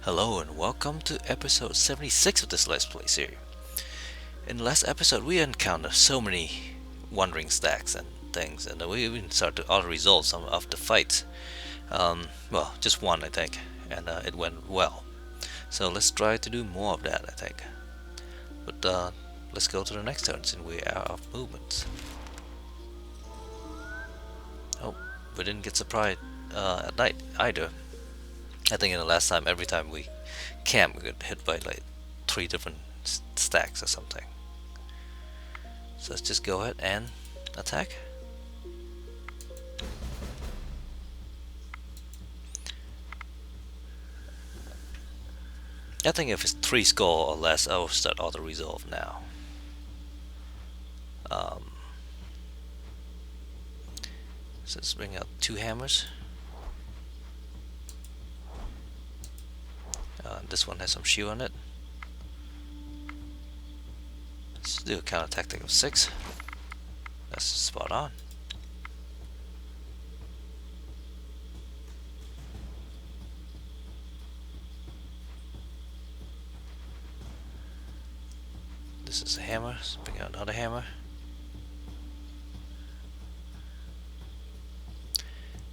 Hello and welcome to episode 76 of this Let's Play series. In the last episode we encountered so many wandering stacks and things, and we even started to auto-resolve some of the fights. Well, just one I think, and it went well. So let's try to do more of that I think. But let's go to the next turn since we are out of movements. Oh, we didn't get surprised at night either. I think in the last time, every time we camp, we got hit by like 3 different stacks or something. So let's just go ahead and attack. I think if it's 3 skull or less, I will start auto resolve now. So let's bring out 2 hammers. This one has some shield on it. Let's do a counter tactic of 6. That's spot on. This is a hammer. Let's bring out another hammer.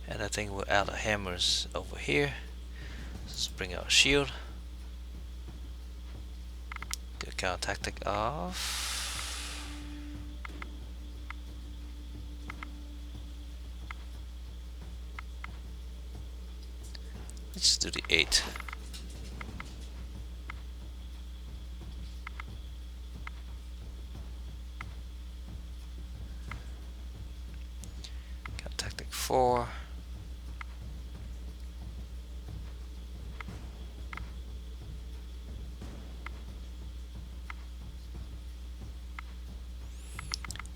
And I think we're out of hammers over here. Let's bring out a shield. Do a counter tactic of... Let's do the 8. Counter tactic 4.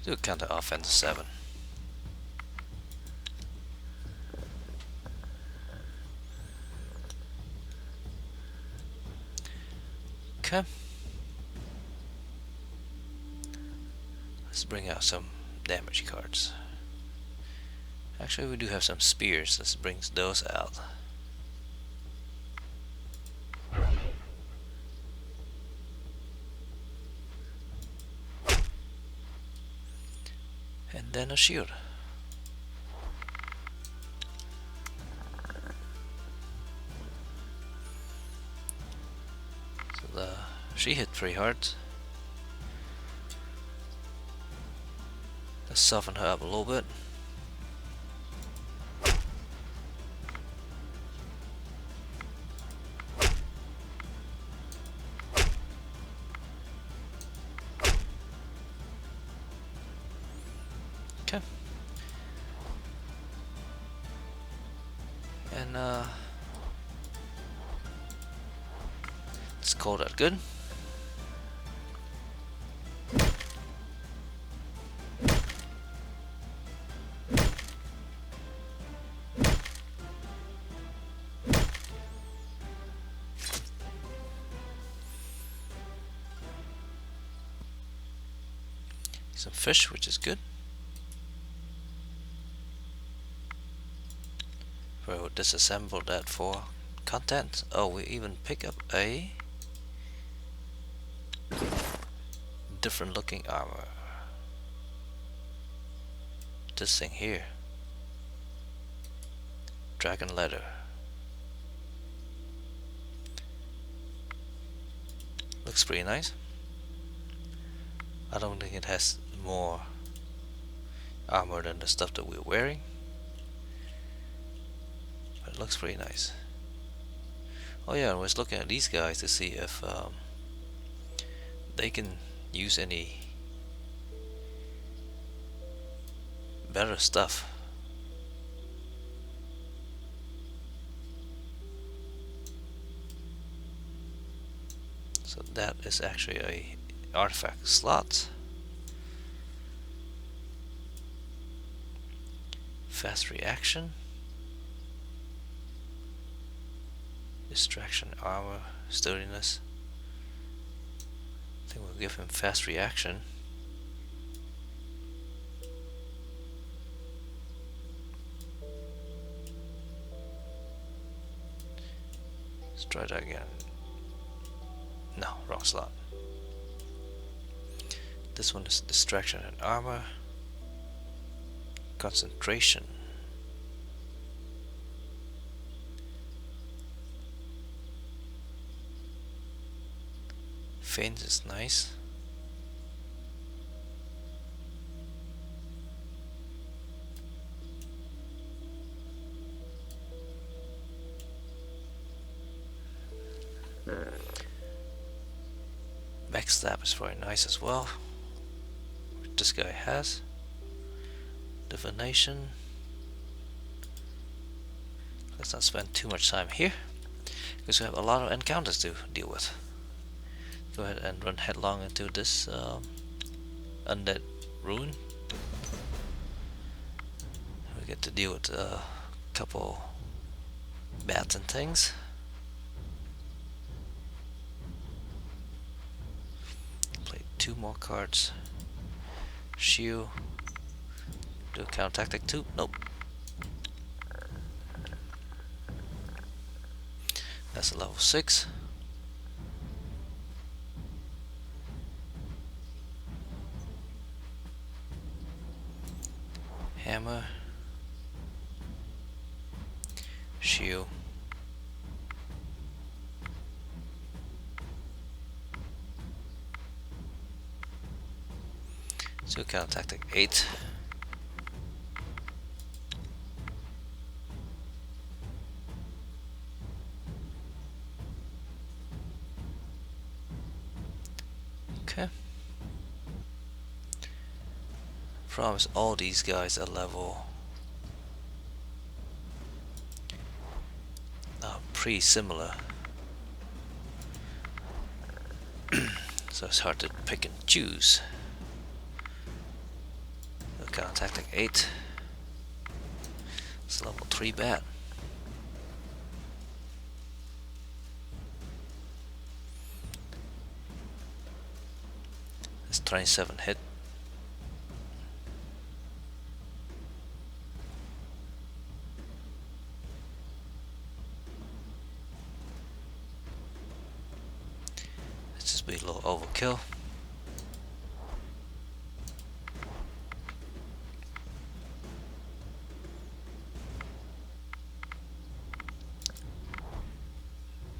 Do a counter offense 7. Okay. Let's bring out some damage cards. Actually, we do have some spears. Let's bring those out. And then a shield. So she hit pretty hard. Let's soften her up a little bit. Okay. And let's call that good. Some fish, which is good. We'll disassemble that for content. Oh, we even pick up a different looking armor. This thing here. Dragon leather. Looks pretty nice. I don't think it has more armor than the stuff that we're wearing, but it looks pretty nice. Oh yeah, I was looking at these guys to see if they can use any better stuff. So that is actually a artifact slot. Fast reaction. Distraction, armor, sturdiness. I think we'll give him fast reaction. Let's try that again. No, wrong slot. This one is distraction and armor. Concentration. Feint is nice. Backstab is very nice as well, which this guy has. Divination. Let's not spend too much time here, because we have a lot of encounters to deal with. Go ahead and run headlong into this undead ruin. We get to deal with a couple bats and things. Play 2 more cards. Shield. Do a counter tactic too? Nope. That's a level 6. Hammer. Shield. So counter tactic 8. Okay. Promise all these guys are level pretty similar. So it's hard to pick and choose. Counter tactic 8. It's level 3 bat. It's 27 hit. Let's just be a little overkill.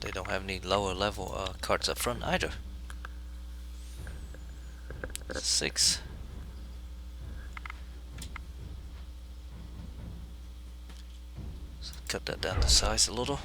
They don't have any lower level cards up front either. 6. So cut that down to size a little.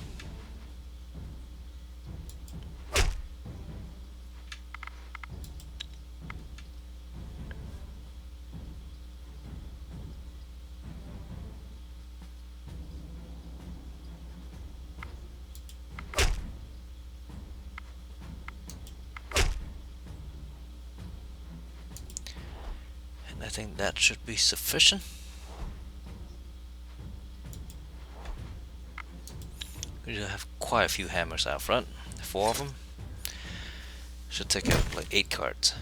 I think that should be sufficient. We have quite a few hammers out front. 4 of them. Should take out like 8 cards.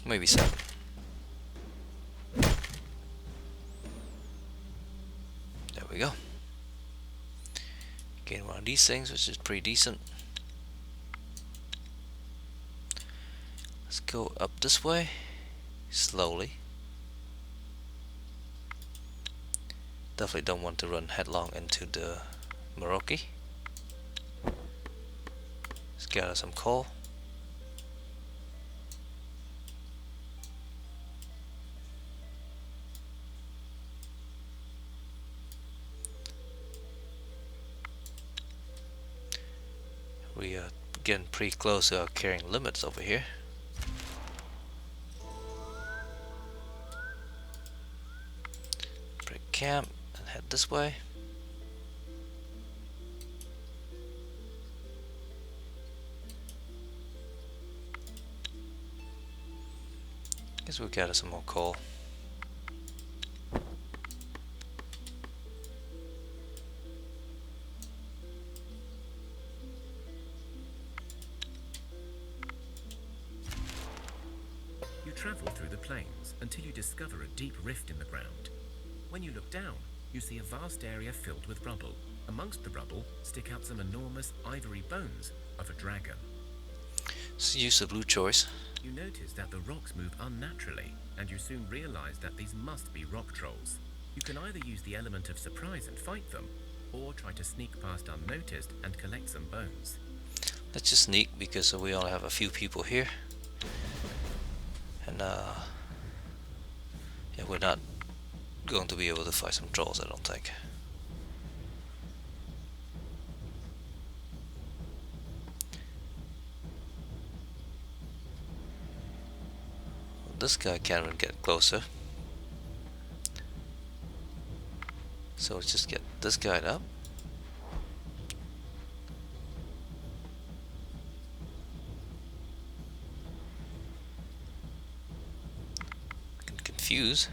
Maybe 7. There we go. Gain one of these things, which is pretty decent. Let's go up this way, slowly. Definitely don't want to run headlong into the Maroki. Let's gather some coal. We are getting pretty close to our carrying limits over here. Break camp and head this way. Guess we'll gather some more coal. You travel through the plains until you discover a deep rift in the ground. When you look down, you see a vast area filled with rubble. Amongst the rubble stick out some enormous ivory bones of a dragon. So use the blue choice. You notice that the rocks move unnaturally, and you soon realize that these must be rock trolls. You can either use the element of surprise and fight them, or try to sneak past unnoticed and collect some bones. Let's just sneak because we only have a few people here. And yeah, we're not going to be able to fight some trolls, I don't think. This guy can't even get closer. So let's just get this guy up. I can confuse.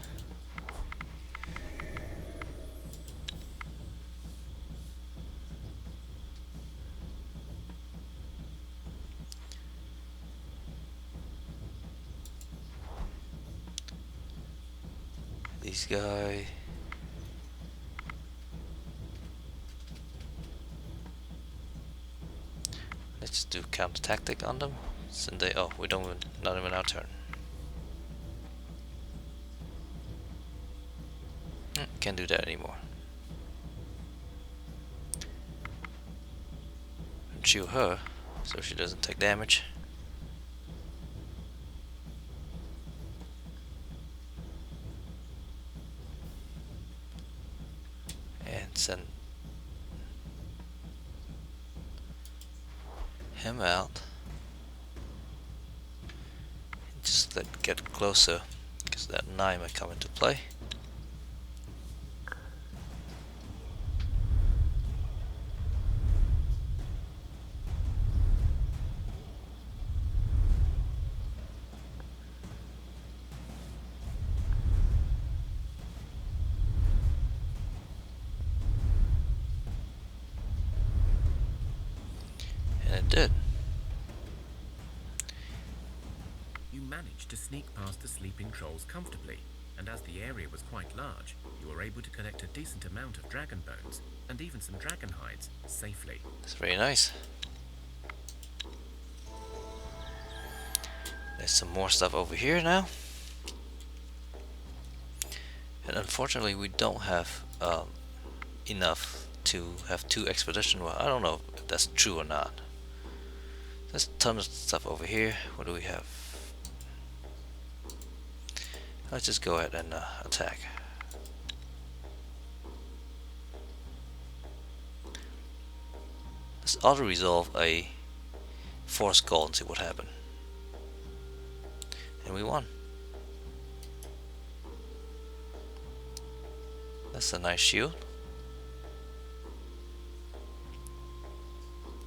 These guys. Let's do counter tactic on them. Since they we don't even, not even our turn. Can't do that anymore. And shoot her so she doesn't take damage. And send him out. Just get closer because that knife might come into play. And it did. You managed to sneak past the sleeping trolls comfortably, and as the area was quite large, you were able to collect a decent amount of dragon bones, and even some dragon hides, safely. It's very nice. There's some more stuff over here now. And unfortunately we don't have enough to have 2 expedition. Well, I don't know if that's true or not. There's tons of stuff over here. What do we have? Let's just go ahead and attack. Let's auto-resolve a force call and see what happened. And we won. That's a nice shield.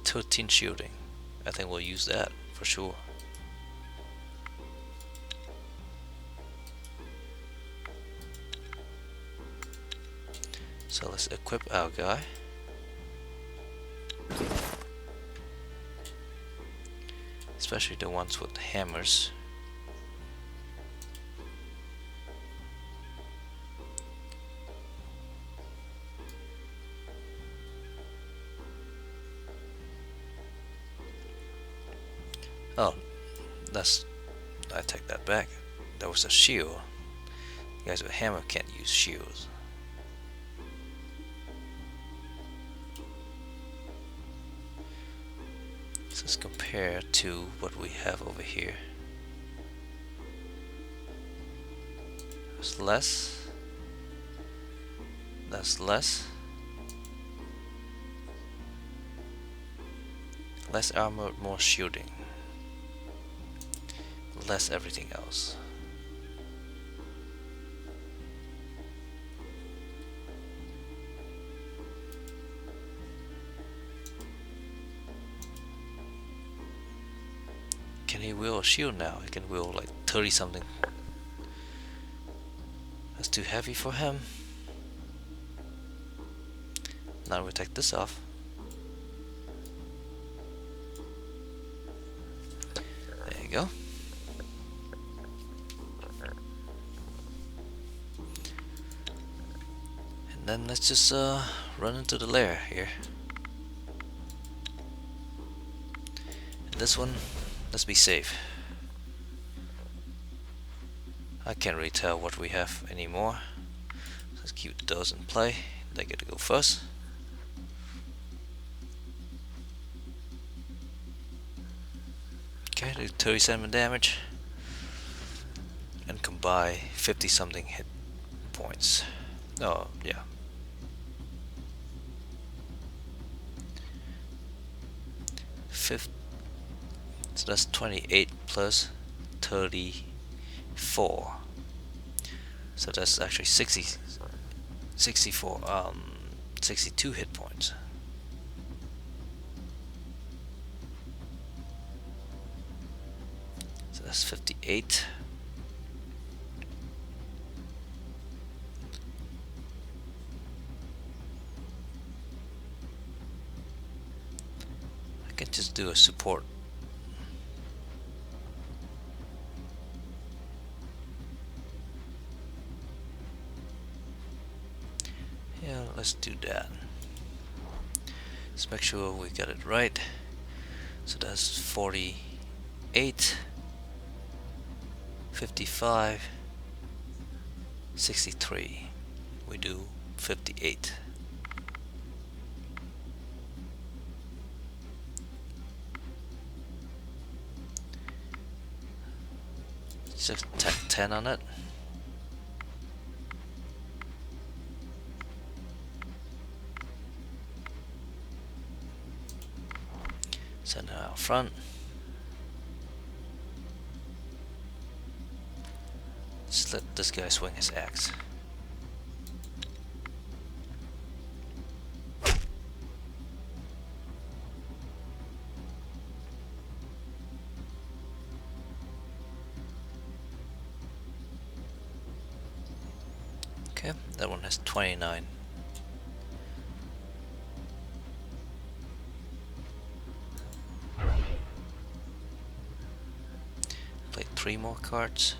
13 shielding. I think we'll use that for sure. So let's equip our guy. Especially the ones with hammers. Oh, I take that back. That was a shield. You guys with a hammer can't use shields. So let's compare to what we have over here. There's less. That's less. Less armor, more shielding. Less everything else. Can he wield a shield now? He can wield like 30 something. That's too heavy for him. Now we take this off. There you go. And then let's just run into the lair here. And this one, let's be safe. I can't really tell what we have anymore. Let's keep those in play. They get to go first. Okay, do 37 damage. And can buy 50 something hit points. Oh, yeah. So that's 28 plus 34. So that's actually 62 hit points. So that's 58. I can just do a support. Yeah, let's do that. Let's make sure we got it right. So that's 48, 55, 63. We do 58. Just 10 on it. Send it out front. Just let this guy swing his axe. Okay, that one has 29. Play 3 more cards.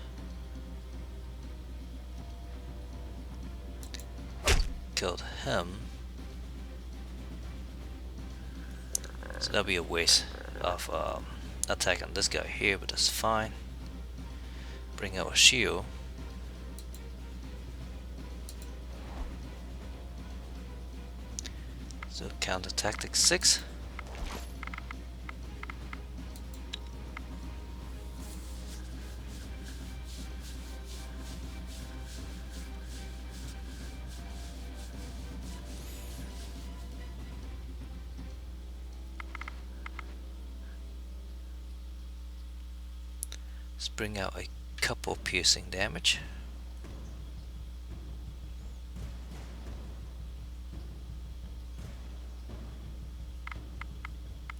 Killed him. So that'll be a waste of attack on this guy here, but that's fine. Bring out a shield. So counter tactic 6. Let's bring out a couple piercing damage.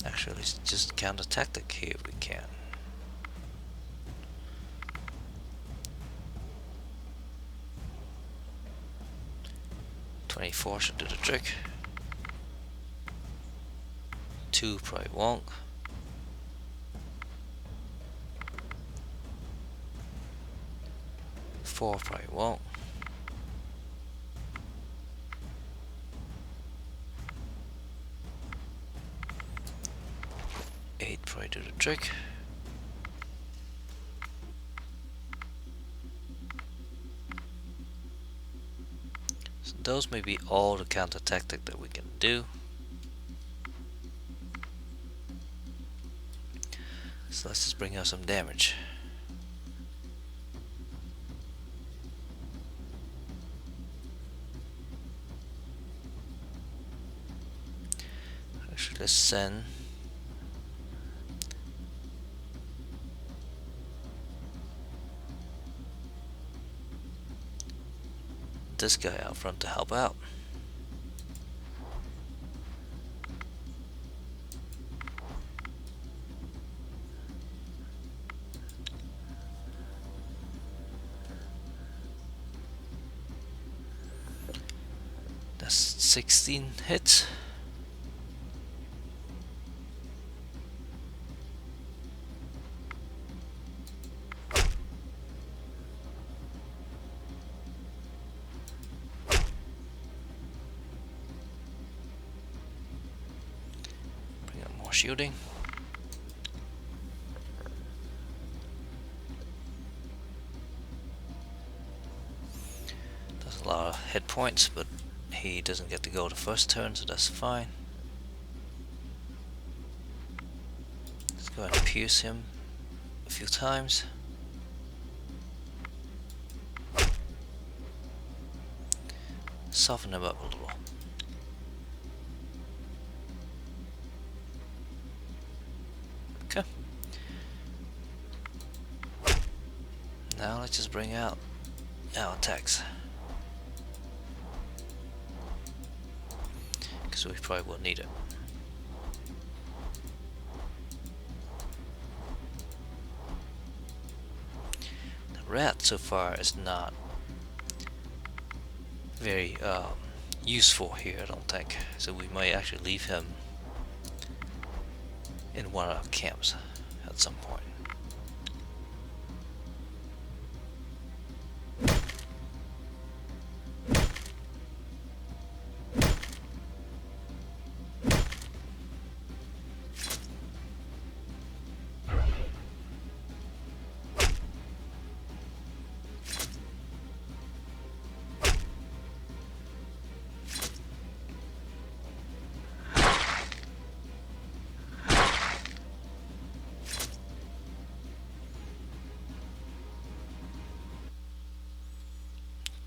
Actually, let's just counter tactic here if we can. "24 should do the trick. 2 probably won't. 4 probably won't. 8 probably do the trick. So those may be all the counter tactic that we can do. So let's just bring out some damage. Actually, let's send this guy out front to help out. That's 16 hits. more shielding. Does a lot of hit points, but he doesn't get to go the first turn, so that's fine. Let's go ahead and pierce him a few times. Soften him up a little. Okay. Now let's just bring out our attacks, because we probably will need it. The rat so far is not very useful here, I don't think. So we might actually leave him in one of our camps at some point.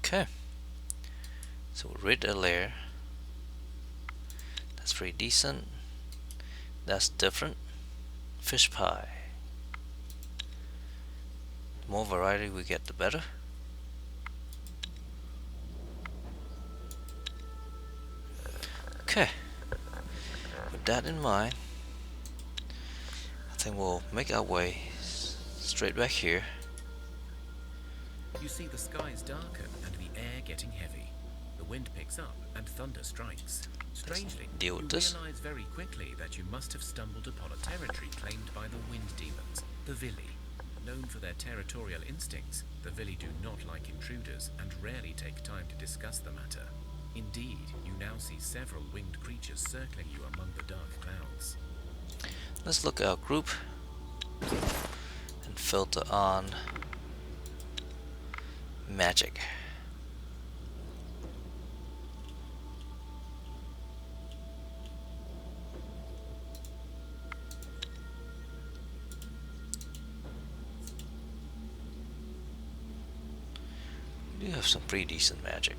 Okay, so we rid a layer. That's pretty decent. That's different. Fish pie. The more variety we get, the better. Okay, with that in mind, I think we'll make our way straight back here. You see the skies darken and the air getting heavy. The wind picks up and thunder strikes. Strangely, deal with you this. realize very quickly that you must have stumbled upon a territory claimed by the wind demons, the Vili. Known for their territorial instincts, the Vili do not like intruders and rarely take time to discuss the matter. Indeed, you now see several winged creatures circling you among the dark clouds. Let's look at our group and filter on magic. We do have some pretty decent magic.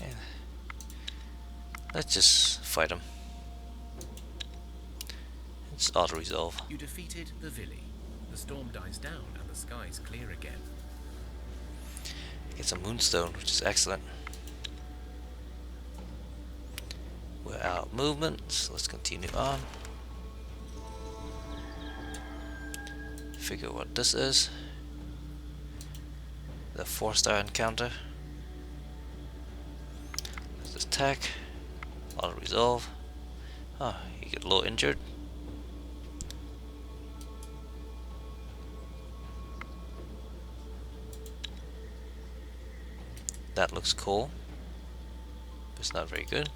Yeah. Let's just fight him. It's auto resolve. You defeated the Vili. The storm dies down and the skies clear again. Get some moonstone, which is excellent. We're out of movement, so let's continue on. Figure what this is. The 4-star encounter. Let's attack. Auto resolve. Ah, you get a little injured. That looks cool, but it's not very good.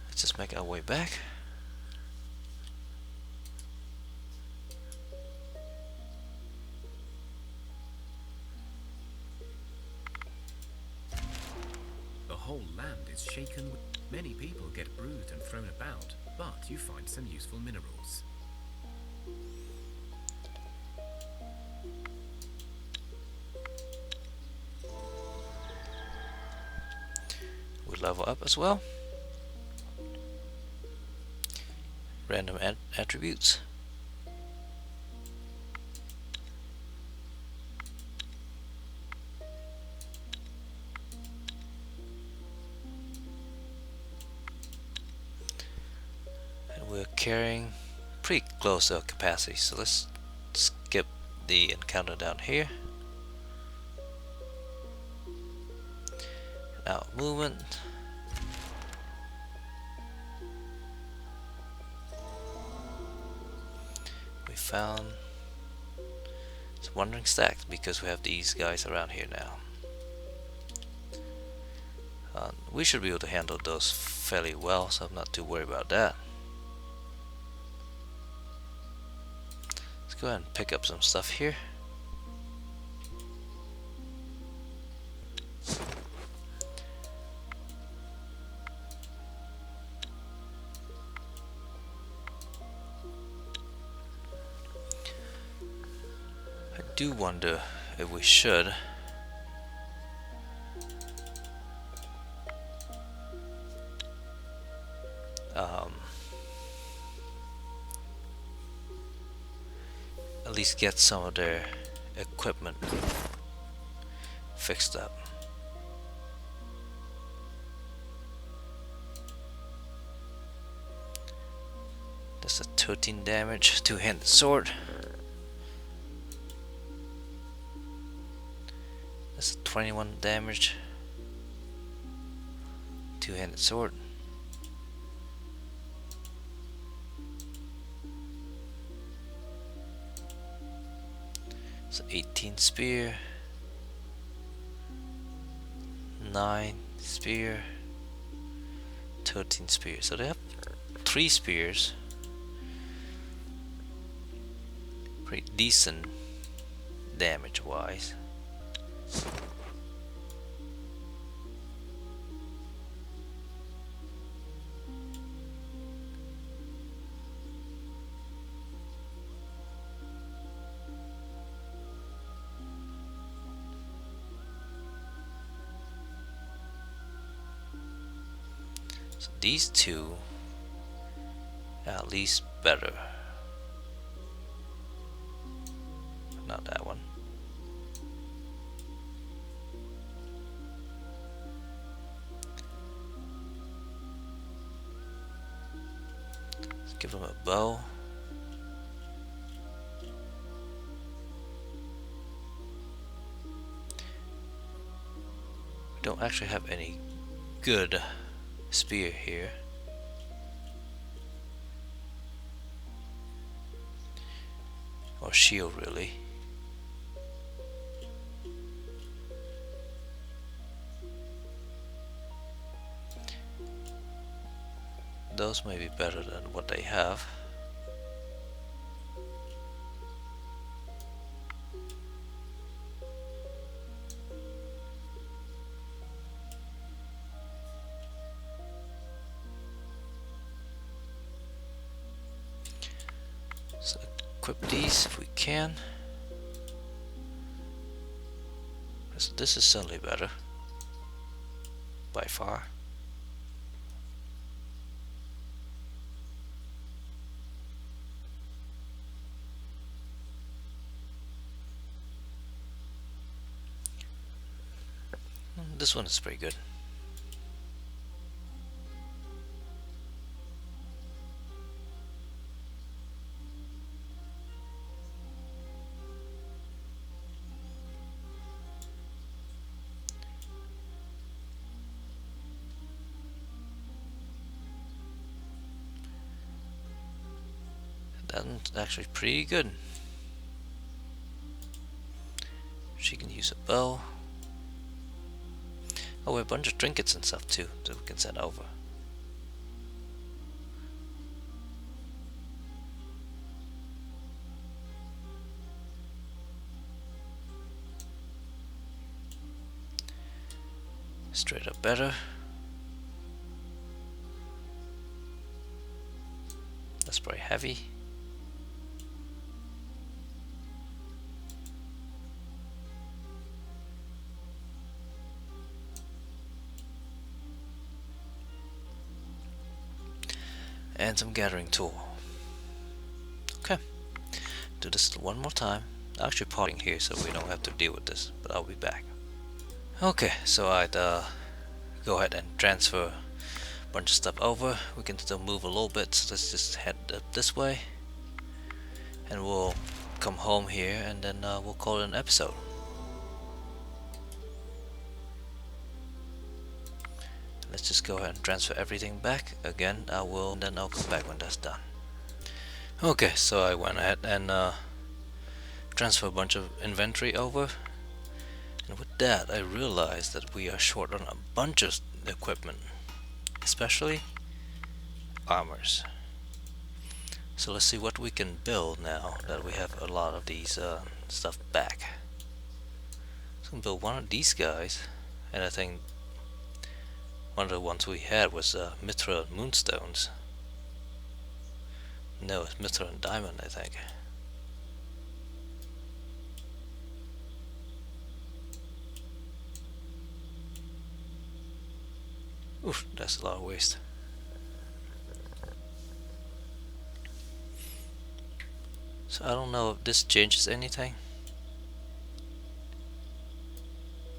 Let's just make our way back. The whole land is shaken. Many people get bruised and thrown about, but you find some useful minerals. We level up as well. Random attributes. And we're carrying pretty close to our capacity, so let's skip the encounter down here. Out movement. We found some wandering stacks because we have these guys around here now. We should be able to handle those fairly well, so I'm not too worried about that. Let's go ahead and pick up some stuff here. I do wonder if we should at least get some of their equipment fixed up. That's a 13 damage, two-handed sword. That's a 21 damage, two-handed sword. So 18 spear, 9 spear, 13 spear. So they have 3 spears. Pretty decent damage wise. So these two are at least better. Not that one. Let's give him a bow. We don't actually have any good spear here. Or shield, really. Those may be better than what they have. So equip these if we can. So this is certainly better by far. This one is pretty good. That's actually pretty good. She can use a bow. Oh, we have a bunch of trinkets and stuff too that we can send over. Straight up better. That's pretty heavy. And some gathering tool. Okay, do this one more time. I'm actually pausing here so we don't have to deal with this, but I'll be back. Okay, so I'd go ahead and transfer a bunch of stuff over. We can still move a little bit, so let's just head up this way, and we'll come home here, and then we'll call it an episode. Let's just go ahead and transfer everything back again. Then I'll come back when that's done. Okay, so I went ahead and transfer a bunch of inventory over, and with that I realized that we are short on a bunch of equipment, especially armors. So let's see what we can build now that we have a lot of these stuff back. So we can build one of these guys, and I think one of the ones we had was mithril and moonstones. No, it's mithril and diamond, I think. Oof, that's a lot of waste. So I don't know if this changes anything.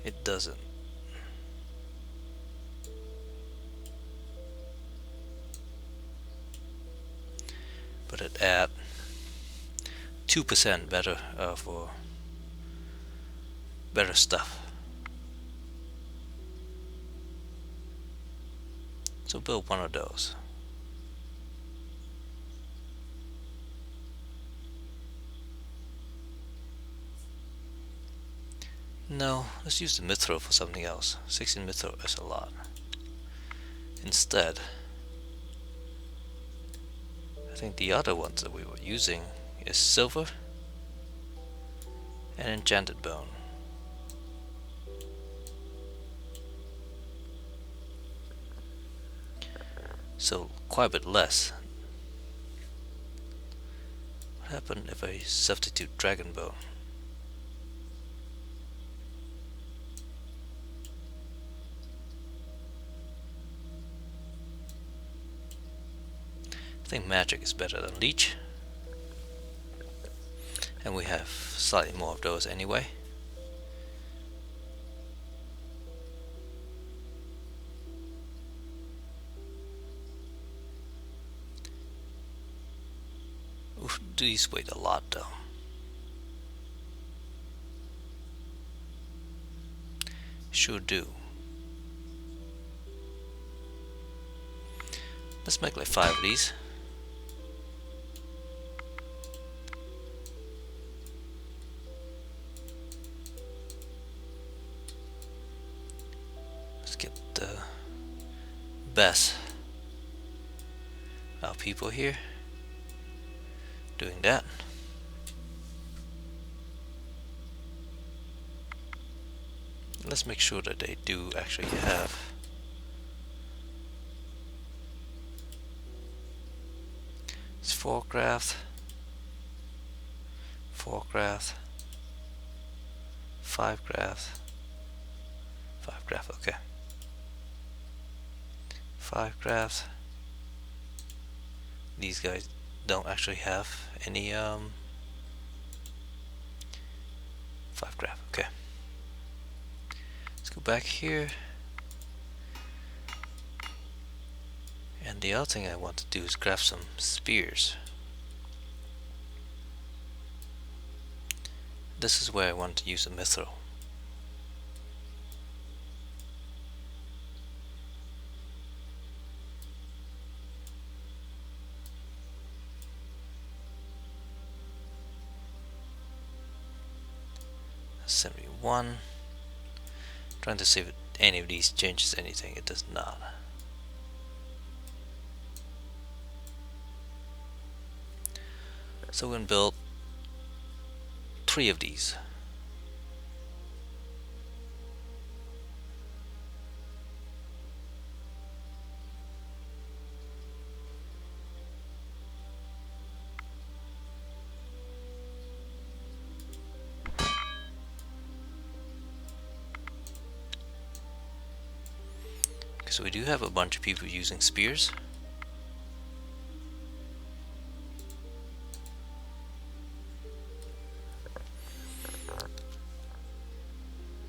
It doesn't. But it add 2% better for better stuff. So build one of those. No, let's use the mithril for something else. 16 mithril is a lot. Instead, I think the other ones that we were using is silver and enchanted bone. So quite a bit less. What happened if I substitute dragon bone? I think magic is better than leech, and we have slightly more of those anyway. Oof, these weigh a lot though. Sure do. Let's make like 5 of these. Let's get the best our people here doing that. Let's make sure that they do actually have it's 4 craft, 4 craft, 5 craft, 5 craft, okay. 5 craft. These guys don't actually have any 5 craft, okay. Let's go back here. And the other thing I want to do is craft some spears. This is where I want to use a mithril. That's 71. Trying to see if any of these changes anything. It does not. So we're going to build 3 of these. So we do have a bunch of people using spears.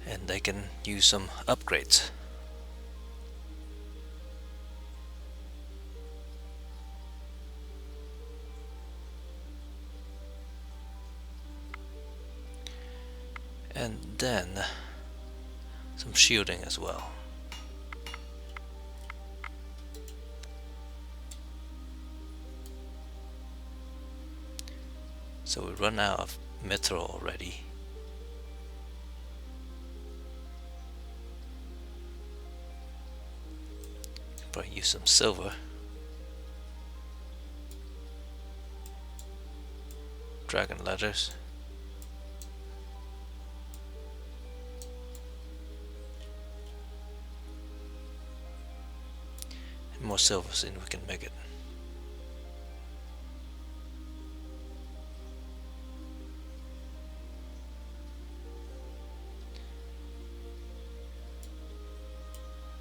And they can use some upgrades. And then some shielding as well. So we run out of mithril already. Probably use some silver. Dragon letters. And more silver, so we can make it.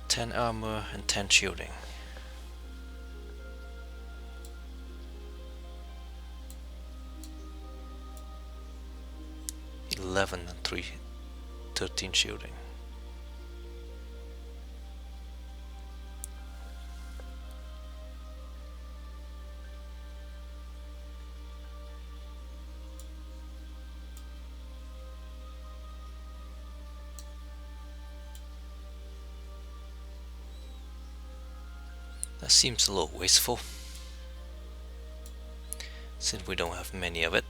Ten armor and 10 shielding. 11 and 13 shielding. That seems a little wasteful, since we don't have many of it.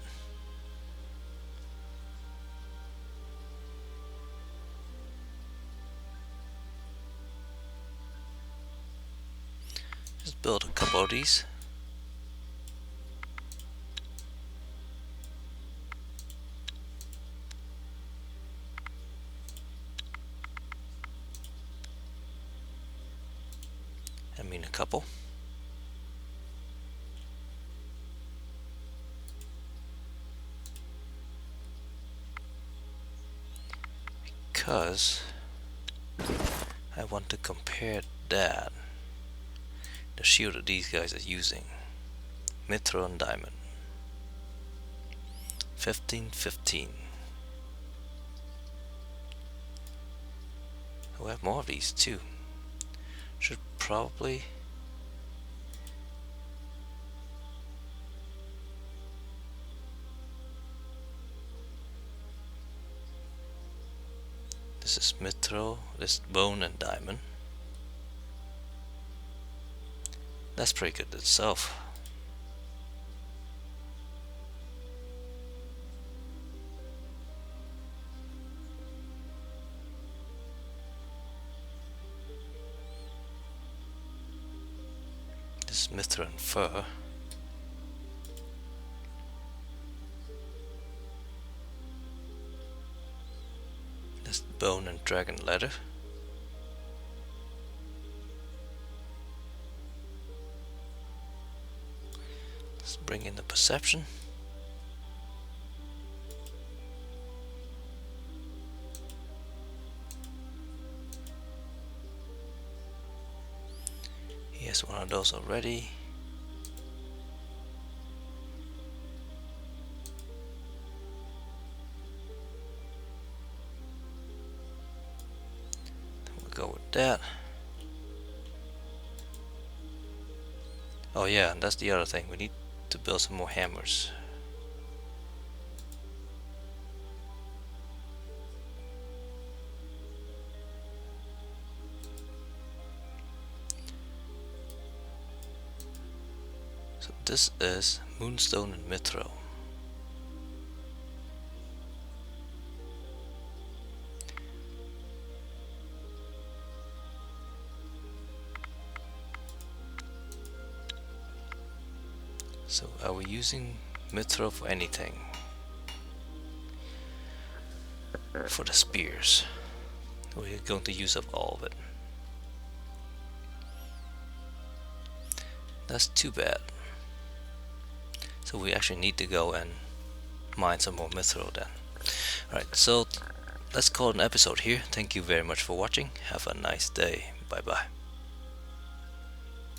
Just build a couple of these. I mean a couple. Because I want to compare that, the shield that these guys are using, Mithril and Diamond. 15-15. We have more of these too. Should probably this is Mithril, this Bone and Diamond. That's pretty good itself. This is Mithril and Fur. This Bone and Dragon Leather. Let's bring in the Perception. He has one of those already. Then we'll go with that. Oh yeah, and that's the other thing. We need to build some more hammers. So this is Moonstone and Mithril. So are we using Mithril for anything? For the spears. We're going to use up all of it. That's too bad. So we actually need to go and mine some more Mithril then. Alright, so let's call it an episode here. Thank you very much for watching. Have a nice day. Bye bye.